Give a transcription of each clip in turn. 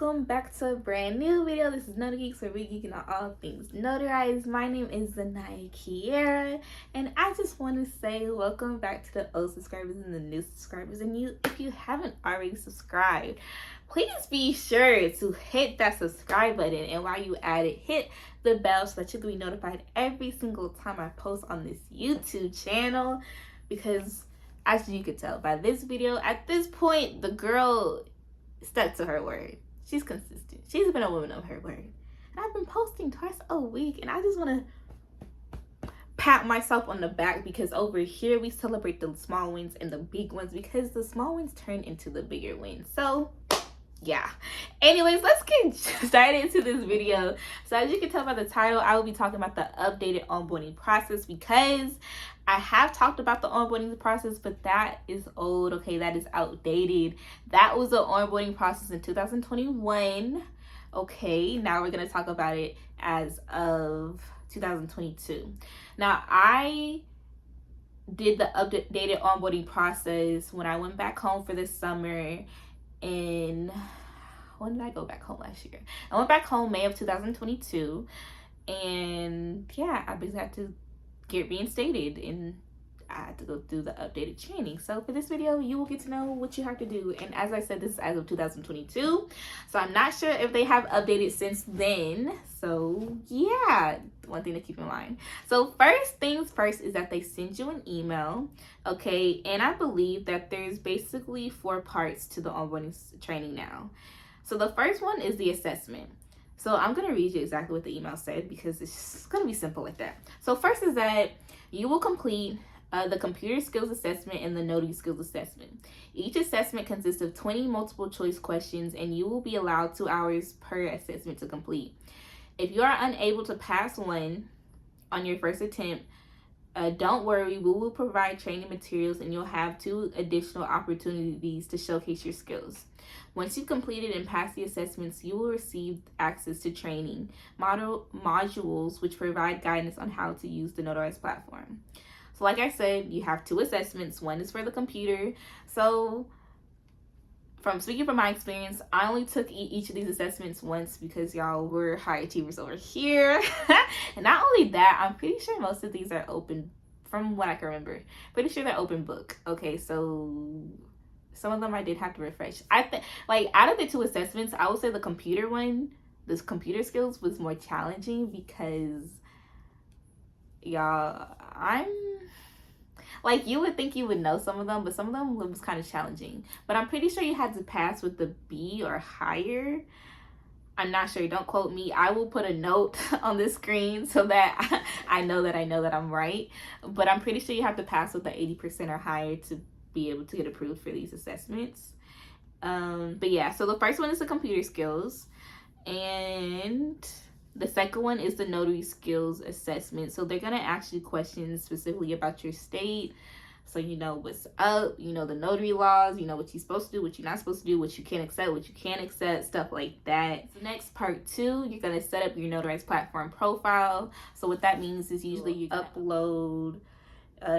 welcome back to a brand new video. This is Notary Geeks, where we're geeking on all things Notarize. My name is Zaniya Kiara, and I just want to say welcome back to the old subscribers and the new subscribers. And if you haven't already subscribed, please be sure to hit that subscribe button, and while you at it, hit the bell so that you can be notified every single time I post on this YouTube channel. Because as you could tell by this video, at this point, the girl stuck to her word. She's consistent. She's been a woman of her word. And I've been posting twice a week, and I just want to pat myself on the back because over here we celebrate the small wins and the big ones because the small wins turn into the bigger wins. So yeah, anyways, let's get started into this video. So as you can tell by the title, I will be talking about the updated onboarding process because I have talked about the onboarding process, but that is old. Okay, that is outdated. That was the onboarding process in 2021. Okay, now we're going to talk about it as of 2022. Now, I did the updated onboarding process when I went back home for this summer. And when did I go back home last year? I went back home May of 2022, and yeah, I basically had to get reinstated and I had to go through the updated training. So for this video, you will get to know what you have to do. And as I said, this is as of 2022, so I'm not sure if they have updated since then. So yeah, one thing to keep in mind. So first things first is that they send you an email, okay? And I believe that there's basically 4 parts to the onboarding training now. So the first one is the assessment. So I'm going to read you exactly what the email said because it's just going to be simple like that. So first is that you will complete the computer skills assessment and the notary skills assessment. Each assessment consists of 20 multiple choice questions, and you will be allowed 2 hours per assessment to complete. If you are unable to pass one on your first attempt, don't worry, we will provide training materials and you'll have 2 additional opportunities to showcase your skills. Once you've completed and passed the assessments, you will receive access to training modules which provide guidance on how to use the Notarize platform. So like I said, you have 2 assessments. One is for the computer. So speaking from my experience, I only took each of these assessments once because y'all were high achievers over here. And not only that, I'm pretty sure most of these are open, from what I can remember. Pretty sure they're open book. Okay, so some of them I did have to refresh. I think, like, out of the 2 assessments, I would say the computer one, this computer skills, was more challenging because, y'all, like, you would think you would know some of them, but some of them was kind of challenging. But I'm pretty sure you had to pass with the B or higher. I'm not sure. Don't quote me. I will put a note on the screen so that I know that I'm right. But I'm pretty sure you have to pass with the 80% or higher to be able to get approved for these assessments. But yeah, so the first one is the computer skills. And the second one is the notary skills assessment. So they're going to ask you questions specifically about your state. So you know what's up, you know the notary laws, you know what you're supposed to do, what you're not supposed to do, what you can accept, what you can't accept, stuff like that. So next, part 2, you're going to set up your Notarize platform profile. So what that means is usually you upload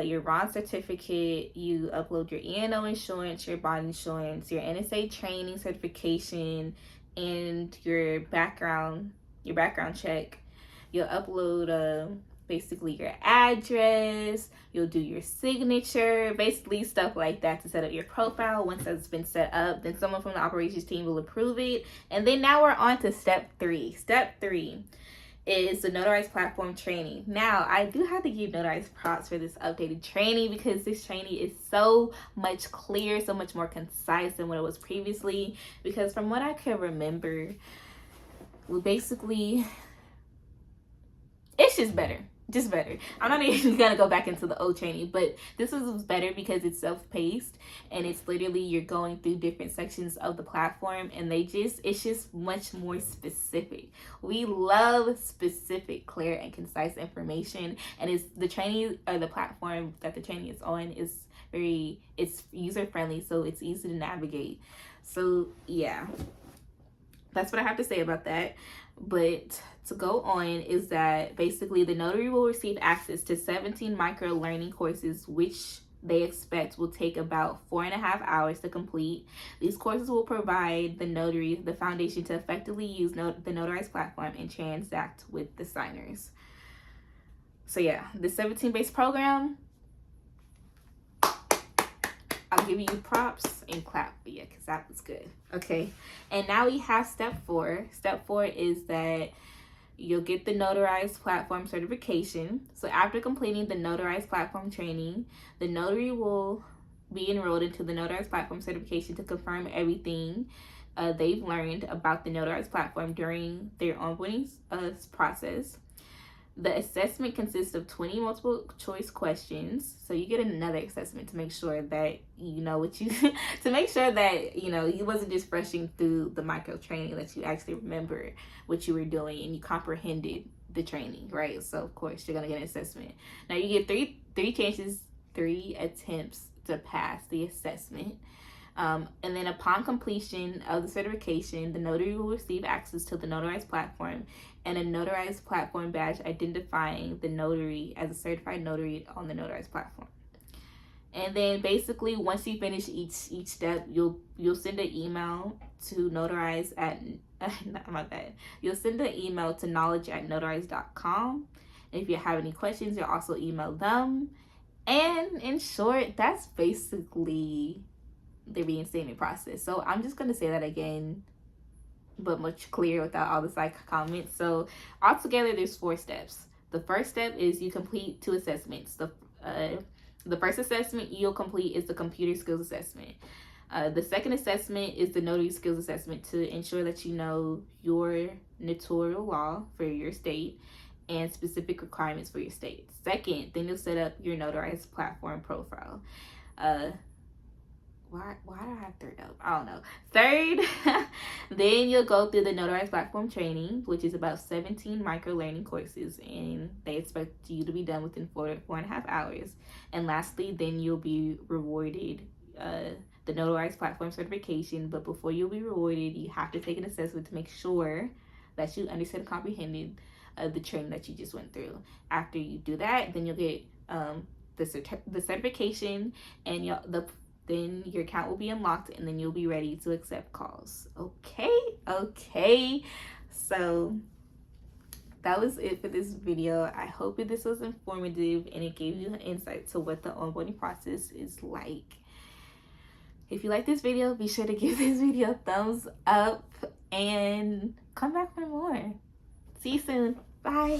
your RON certificate, you upload your E&O insurance, your bond insurance, your NSA training certification, and your background check. You'll upload basically your address, you'll do your signature, basically stuff like that to set up your profile. Once that's been set up, then someone from the operations team will approve it. And then now we're on to step 3. Step 3 is the Notarize platform training. Now, I do have to give Notarize props for this updated training because this training is so much clearer, so much more concise than what it was previously. Because from what I can remember, basically, it's just better. I'm not even gonna go back into the old training, but this was better because it's self-paced and it's literally you're going through different sections of the platform, and it's just much more specific. We love specific, clear, and concise information, and it's the training or the platform that the training is on is it's user-friendly, so it's easy to navigate. So yeah, that's what I have to say about that. But to go on is that basically the notary will receive access to 17 micro learning courses, which they expect will take about 4.5 hours to complete. These courses will provide the notary the foundation to effectively use the Notarize platform and transact with the signers. So yeah, the 17-based program, I'll give you props and clap, but yeah, because that was good. Okay, and now we have step 4. Step 4 is that you'll get the Notarize platform certification. So after completing the Notarize platform training, the notary will be enrolled into the Notarize platform certification to confirm everything they've learned about the Notarize platform during their onboarding process. The assessment consists of 20 multiple choice questions. So you get another assessment to make sure that you know what you to make sure that you wasn't just brushing through the micro training, that you actually remember what you were doing and you comprehended the training, right? So of course you're gonna get an assessment. Now you get three chances, 3 attempts to pass the assessment. And then upon completion of the certification, the notary will receive access to the Notarize platform and a Notarize platform badge identifying the notary as a certified notary on the Notarize platform. And then basically, once you finish each step, you'll send an email to Notarize at my bad. You'll send an email to knowledge@notarize.com. And if you have any questions, you'll also email them. And in short, that's basically the reinstatement process. So I'm just going to say that again, but much clearer without all the side comments. So altogether, there's 4 steps. The first step is you complete 2 assessments. The first assessment you'll complete is the computer skills assessment. The second assessment is the notary skills assessment to ensure that you know your notarial law for your state and specific requirements for your state. Second, then you'll set up your Notarize platform profile. Why do I have 3rd up? I don't know. Third, then you'll go through the Notarize platform training, which is about 17 micro learning courses, and they expect you to be done within 4.5 hours. And lastly, then you'll be rewarded the Notarize platform certification. But before you'll be rewarded, you have to take an assessment to make sure that you understand and comprehended the training that you just went through. After you do that, then you'll get the certification, and then your account will be unlocked, and then you'll be ready to accept calls. Okay. So that was it for this video. I hope that this was informative and it gave you an insight to what the onboarding process is like. If you like this video, be sure to give this video a thumbs up and come back for more. See you soon. Bye.